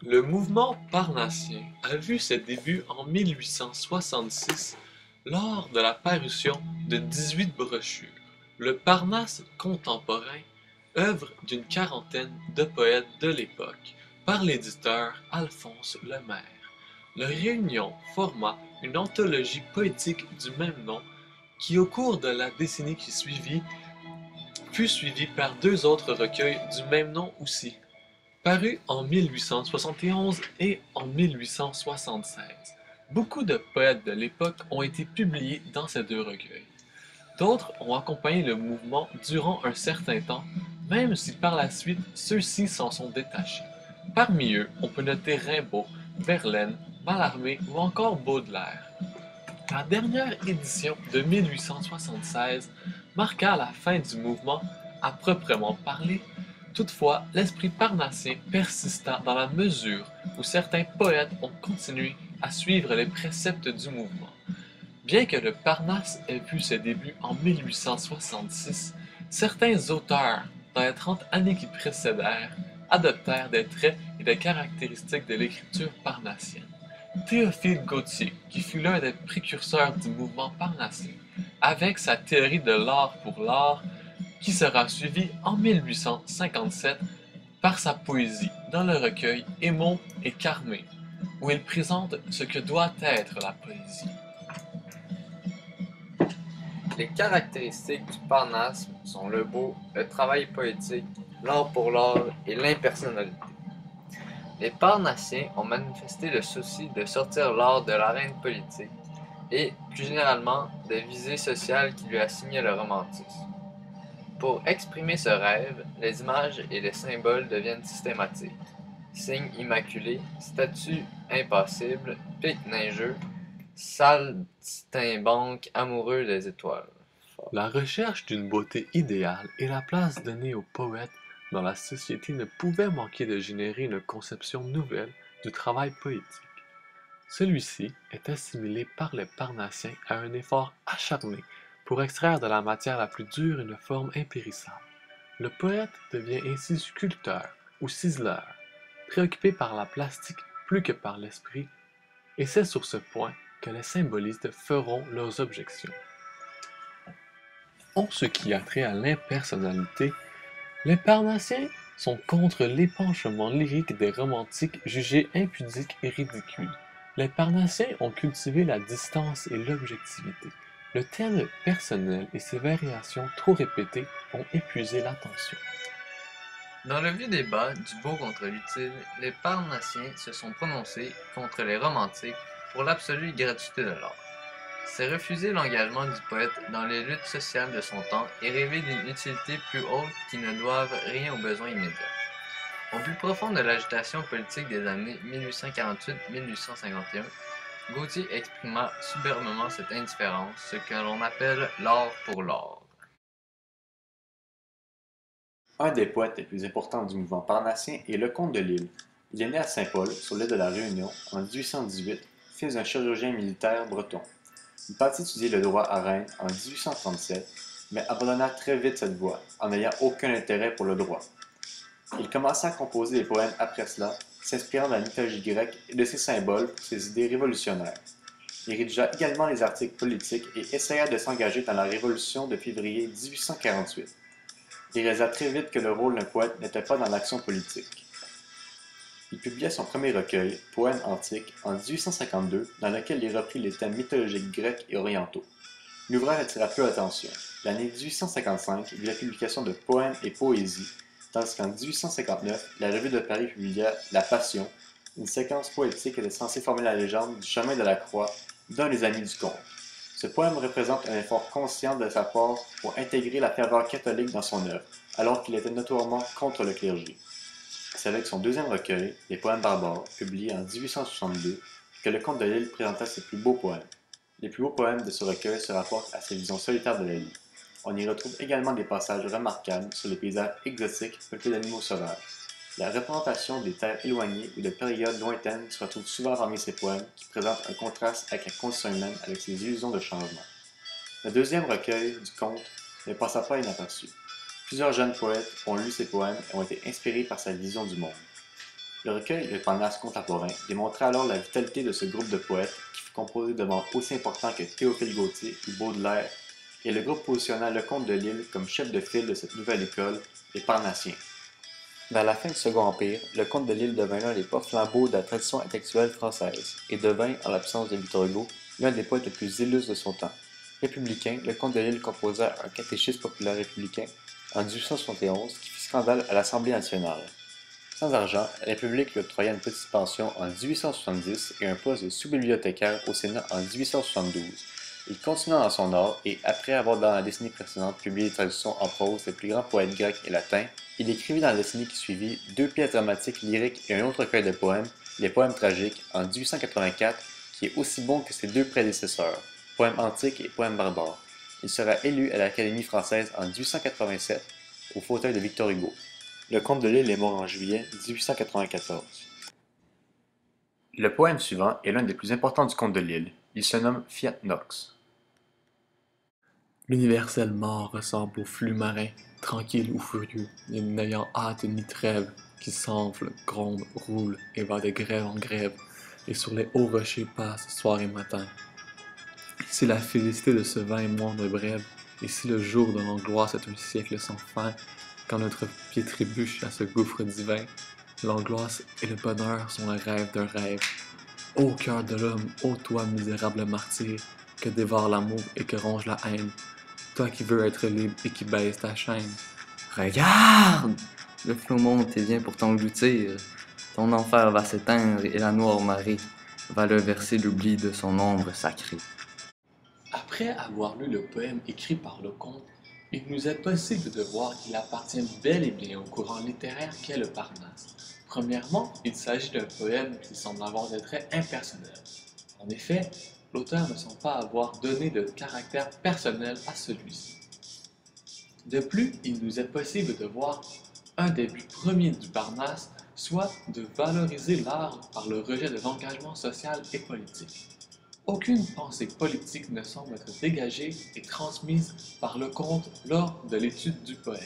Le mouvement parnassien a vu ses débuts en 1866 lors de la parution de 18 brochures. Le Parnasse contemporain, œuvre d'une quarantaine de poètes de l'époque, par l'éditeur Alphonse Lemaire. Leur réunion forma une anthologie poétique du même nom qui, au cours de la décennie qui suivit, fut suivie par deux autres recueils du même nom aussi, parus en 1871 et en 1876. Beaucoup de poètes de l'époque ont été publiés dans ces deux recueils. D'autres ont accompagné le mouvement durant un certain temps, même si par la suite ceux-ci s'en sont détachés. Parmi eux, on peut noter Rimbaud, Verlaine, Mallarmé ou encore Baudelaire. La dernière édition de 1876 marqua la fin du mouvement à proprement parler. Toutefois, l'esprit parnassien persista dans la mesure où certains poètes ont continué à suivre les préceptes du mouvement. Bien que le Parnasse ait vu ses débuts en 1866, certains auteurs, dans les 30 années qui précédèrent, adoptèrent des traits et des caractéristiques de l'écriture parnassienne. Théophile Gautier, qui fut l'un des précurseurs du mouvement parnassien, avec sa théorie de l'art pour l'art, qui sera suivie en 1857 par sa poésie dans le recueil Émaux et Carmé, où il présente ce que doit être la poésie. Les caractéristiques du parnasse sont le beau, le travail poétique, l'art pour l'art et l'impersonnalité. Les parnassiens ont manifesté le souci de sortir l'art de l'arène politique et, plus généralement, des visées sociales qui lui assignaient le romantisme. Pour exprimer ce rêve, les images et les symboles deviennent systématiques. Signes immaculés, statues impassibles, pics neigeux, saltimbanques amoureux des étoiles. La recherche d'une beauté idéale et la place donnée aux poètes dans la société ne pouvaient manquer de générer une conception nouvelle du travail poétique. Celui-ci est assimilé par les Parnassiens à un effort acharné pour extraire de la matière la plus dure une forme impérissable. Le poète devient ainsi sculpteur ou ciseleur, préoccupé par la plastique plus que par l'esprit, et c'est sur ce point que les symbolistes feront leurs objections. En ce qui a trait à l'impersonnalité, les Parnassiens sont contre l'épanchement lyrique des romantiques jugés impudiques et ridicules. Les Parnassiens ont cultivé la distance et l'objectivité. Le thème personnel et ses variations trop répétées ont épuisé l'attention. Dans le vieux débat du beau contre l'utile, les parnassiens se sont prononcés contre les romantiques pour l'absolue gratuité de l'art. C'est refuser l'engagement du poète dans les luttes sociales de son temps et rêver d'une utilité plus haute qui ne doive rien aux besoins immédiats. Au plus profond de l'agitation politique des années 1848-1851, Gautier exprima superbement cette indifférence, ce que l'on appelle l'art pour l'art. Un des poètes les plus importants du mouvement parnassien est Lecomte de Lisle. Il est né à Saint-Paul, sur l'île de la Réunion, en 1818, fils d'un chirurgien militaire breton. Il partit étudier le droit à Rennes en 1837, mais abandonna très vite cette voie, en n'ayant aucun intérêt pour le droit. Il commença à composer des poèmes après cela, s'inspirant de la mythologie grecque et de ses symboles pour ses idées révolutionnaires. Il rédigea également les articles politiques et essaya de s'engager dans la Révolution de février 1848. Il réalisa très vite que le rôle d'un poète n'était pas dans l'action politique. Il publia son premier recueil, Poèmes antiques, en 1852, dans lequel il reprit les thèmes mythologiques grecs et orientaux. L'ouvrage attira peu l'attention. L'année 1855 vit la publication de Poèmes et poésies, tandis qu'en 1859, la Revue de Paris publia La Passion, une séquence poétique qui était censée former la légende du chemin de la croix d'un des amis du comte. Ce poème représente un effort conscient de sa part pour intégrer la ferveur catholique dans son œuvre, alors qu'il était notoirement contre le clergé. C'est avec son deuxième recueil, Les Poèmes barbares, publié en 1862, que le comte de Lisle présenta ses plus beaux poèmes. Les plus beaux poèmes de ce recueil se rapportent à ses visions solitaires de la vie. On y retrouve également des passages remarquables sur les paysages exotiques peuplés d'animaux sauvages. La représentation des terres éloignées ou de périodes lointaines se retrouve souvent parmi ces poèmes qui présentent un contraste avec la condition humaine avec ses illusions de changement. Le deuxième recueil du conte ne passa pas inaperçu. Plusieurs jeunes poètes ont lu ses poèmes et ont été inspirés par sa vision du monde. Le recueil Le Parnasse contemporain démontrait alors la vitalité de ce groupe de poètes qui fut composé de membres aussi importants que Théophile Gautier ou Baudelaire, et le groupe positionna Lecomte de Lille comme chef de file de cette nouvelle école, les Parnassiens. Vers la fin du Second Empire, Lecomte de Lille devint l'un des porte-flambeaux de la tradition intellectuelle française et devint, en l'absence de Victor Hugo, l'un des poètes les plus illustres de son temps. Républicain, Lecomte de Lille composa un catéchisme populaire républicain en 1871 qui fit scandale à l'Assemblée nationale. Sans argent, la République lui octroya une petite pension en 1870 et un poste de sous-bibliothécaire au Sénat en 1872. Il continua dans son art et, après avoir dans la décennie précédente publié des traductions en prose des plus grands poètes grecs et latins, il écrivit dans la décennie qui suivit 2 pièces dramatiques lyriques et un autre recueil de poèmes, les Poèmes tragiques, en 1884, qui est aussi bon que ses 2 prédécesseurs, Poèmes antiques et Poèmes barbares. Il sera élu à l'Académie française en 1887, au fauteuil de Victor Hugo. Lecomte de Lille est mort en juillet 1894. Le poème suivant est l'un des plus importants du comte de Lille. Il se nomme Fiat Nox. L'universel mort ressemble au flux marin, tranquille ou furieux, n'ayant hâte ni trêve, qui s'enfle, gronde, roule et va de grève en grève, et sur les hauts rochers passe soir et matin. Si la félicité de ce vin est moindre brève, et si le jour de l'angoisse est un siècle sans fin, quand notre pied trébuche à ce gouffre divin, l'angoisse et le bonheur sont le rêve d'un rêve. Ô cœur de l'homme, ô toi misérable martyr, que dévore l'amour et que ronge la haine, toi qui veux être libre et qui baise ta chaîne. Regarde! Le flot monte et vient pour t'engloutir. Ton enfer va s'éteindre et la noire marée va le verser l'oubli de son ombre sacrée. Après avoir lu le poème écrit par Lecomte, il nous est possible de voir qu'il appartient bel et bien au courant littéraire qu'est le Parnasse. Premièrement, il s'agit d'un poème qui semble avoir des traits impersonnels. En effet, l'auteur ne semble pas avoir donné de caractère personnel à celui-ci. De plus, il nous est possible de voir un des buts premiers du Parnasse, soit de valoriser l'art par le rejet de l'engagement social et politique. Aucune pensée politique ne semble être dégagée et transmise par Lecomte lors de l'étude du poème.